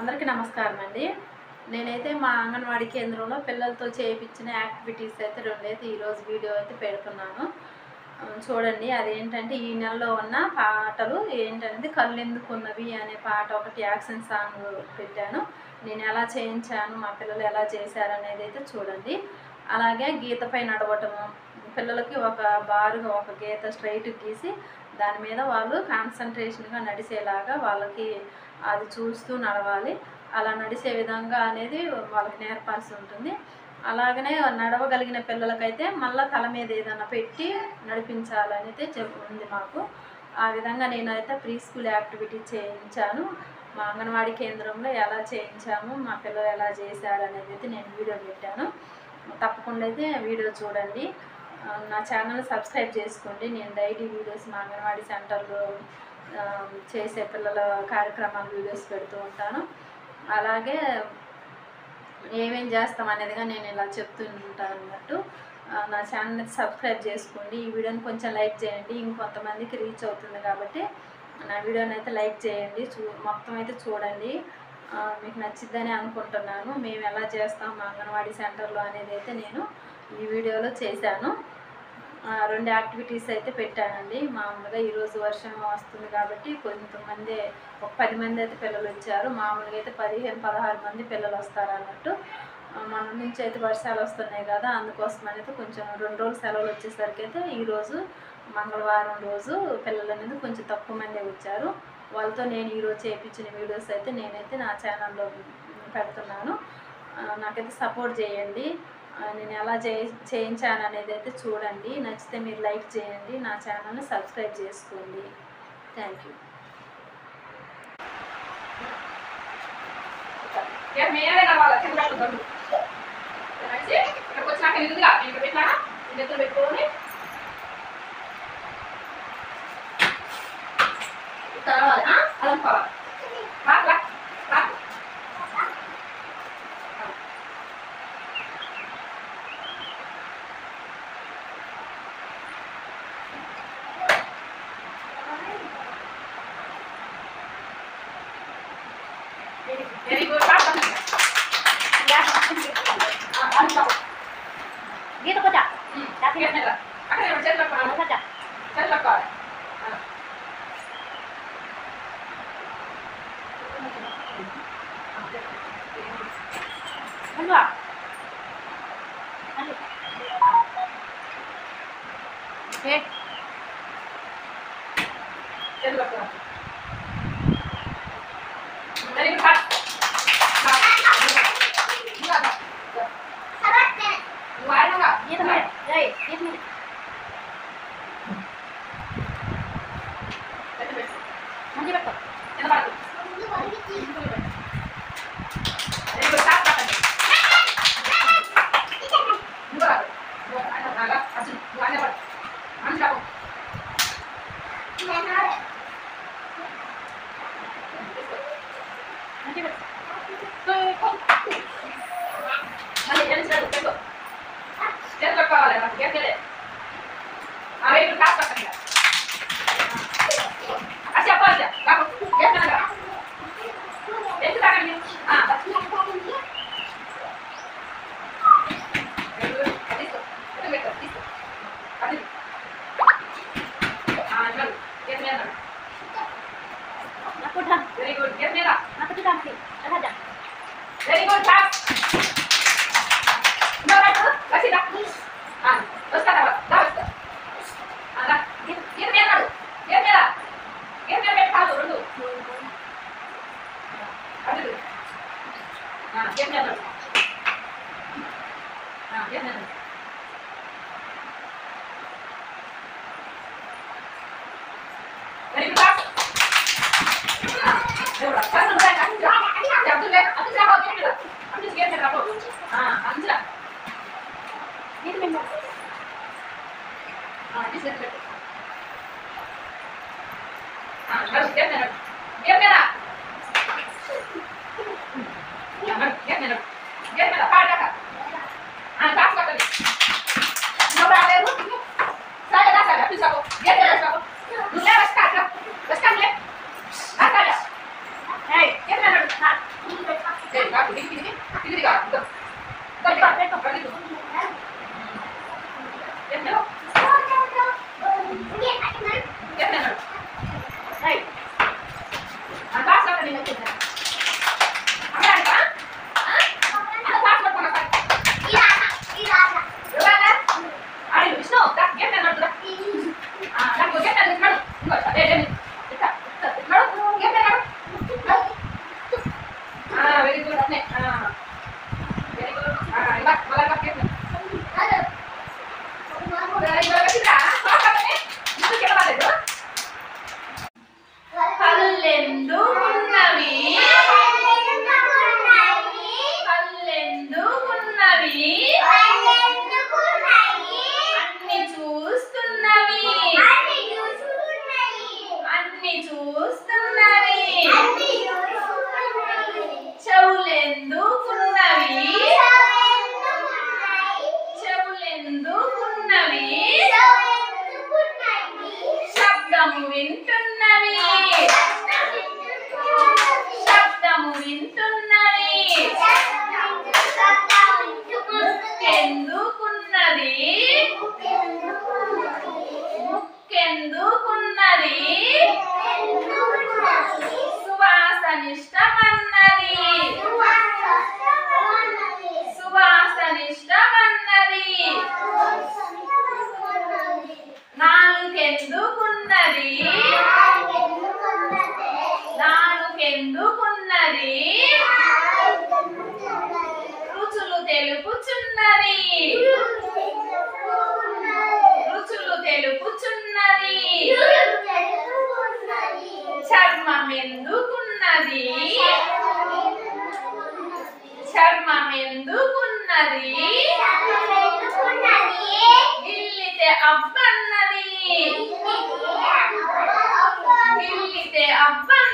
అందరికీ నమస్కారం అండి. నేనైతే మా అంగన్వాడీ కేంద్రంలో పిల్లలతో చేయించిన యాక్టివిటీస్ అయితే రెండైతే ఈరోజు వీడియో అయితే పెడుతున్నాను. చూడండి, అదేంటంటే ఈ నెలలో ఉన్న పాటలు ఏంటనేది కళ్ళెందుకున్నవి అనే పాట ఒకటి యాక్షన్ సాంగ్ పెట్టాను. నేను ఎలా చేయించాను, మా పిల్లలు ఎలా చేశారు అనేది అయితే చూడండి. అలాగే గీతపై నడవటము, పిల్లలకి ఒక బారుగా ఒక గీత స్ట్రైట్ గీసి దాని మీద వాళ్ళు కాన్సన్ట్రేషన్గా నడిచేలాగా వాళ్ళకి అది చూస్తూ నడవాలి. అలా నడిచే విధంగా అనేది వాళ్ళకి నేర్పాల్సి ఉంటుంది. అలాగనే నడవగలిగిన పిల్లలకైతే మళ్ళీ తల మీద ఏదైనా పెట్టి నడిపించాలనైతే ఉంది మాకు. ఆ విధంగా నేనైతే ప్రీ స్కూల్ యాక్టివిటీ చేయించాను. మా అంగన్వాడీ కేంద్రంలో ఎలా చేయించాము, మా పిల్లలు ఎలా చేశారు అనేది అయితే నేను వీడియో పెట్టాను. తప్పకుండా అయితే వీడియో చూడండి. నా ఛానల్ సబ్స్క్రైబ్ చేసుకోండి. నేను డైలీ వీడియోస్ మా అంగన్వాడీ సెంటర్లో చేసే పిల్లల కార్యక్రమాల వీడియోస్ పెడుతూ ఉంటాను. అలాగే ఏమేం చేస్తాం అనేదిగా నేను ఇలా చెప్తూ ఉంటాను అన్నట్టు. నా ఛానల్ని సబ్స్క్రైబ్ చేసుకోండి. ఈ వీడియోని కొంచెం లైక్ చేయండి, ఇంకొంతమందికి రీచ్ అవుతుంది కాబట్టి నా వీడియోని అయితే లైక్ చేయండి. మొత్తం అయితే చూడండి, మీకు నచ్చిద్దని అనుకుంటున్నాను. మేము ఎలా చేస్తాం మా అంగన్వాడీ సెంటర్లో అనేది అయితే నేను ఈ వీడియోలో చేశాను. 2 యాక్టివిటీస్ అయితే పెట్టానండి. మామూలుగా ఈరోజు వర్షం వస్తుంది కాబట్టి కొంతమంది ఒక 10 మంది అయితే పిల్లలు వచ్చారు. మామూలుగా అయితే 15-16 మంది పిల్లలు వస్తారు అన్నట్టు. మన నుంచి అయితే వర్షాలు వస్తున్నాయి కదా, అందుకోసం అయితే కొంచెం 2 రోజులు సెలవులు వచ్చేసరికి అయితే ఈరోజు మంగళవారం రోజు పిల్లలు అనేది కొంచెం తక్కువ మంది వచ్చారు. వాళ్ళతో నేను ఈరోజు చేయించిన వీడియోస్ అయితే నేనైతే నా ఛానల్లో పెడుతున్నాను. నాకైతే సపోర్ట్ చేయండి. నేను ఎలా చేయించాను అనేది అయితే చూడండి. నచ్చితే మీరు లైక్ చేయండి, నా ఛానల్ని సబ్స్క్రైబ్ చేసుకోండి. Thank you. Very good. Gitu kocak. Tapi ya nela. Akan yang macam apa? Apa saja? Saya apa? Mana? Ani. Okay. Saya apa? Very good. Gitu nih, jadi gitu nih. Nanti betul. Kenapa tuh? Jadi besar kan? Dua, agak, asyik, dua aja pak. Ambil aku. Nanti betul. Tuh. Nanti jadi sudah betul. Jangan lupa oleh orang biar dia. Ada itu kasar kan ya? Asyik apa aja? Kamu, dia kan ada. Itu kan ini. Very good. Get me that. Aku juga masih. Ada. Very good, pass. Kasih dah. Terus kata apa? Dah. Ada. Dia biar tahu. Dia biar. Dia biar tahu dulu. Ada dulu. Nah, dia biar tahu. Nah, dia biar tahu. Dari kita. Udah. Kan udah kan. Jam tu deh. Aku sudah kau dia. Aku sudah dia berapa? Anjir. Ini memang. Ini sudah. Harus dia merah. Dia merah. Dia merah. Dia merah. Pada kak. Tas kak tadi. Nomor ada lu? Saya dah saya. Bisa kok. Dia merah kak. Lu lewat kak. Terus kan dia. Ada. Hey, dia merah. గిల్లితే అబ్బన్నది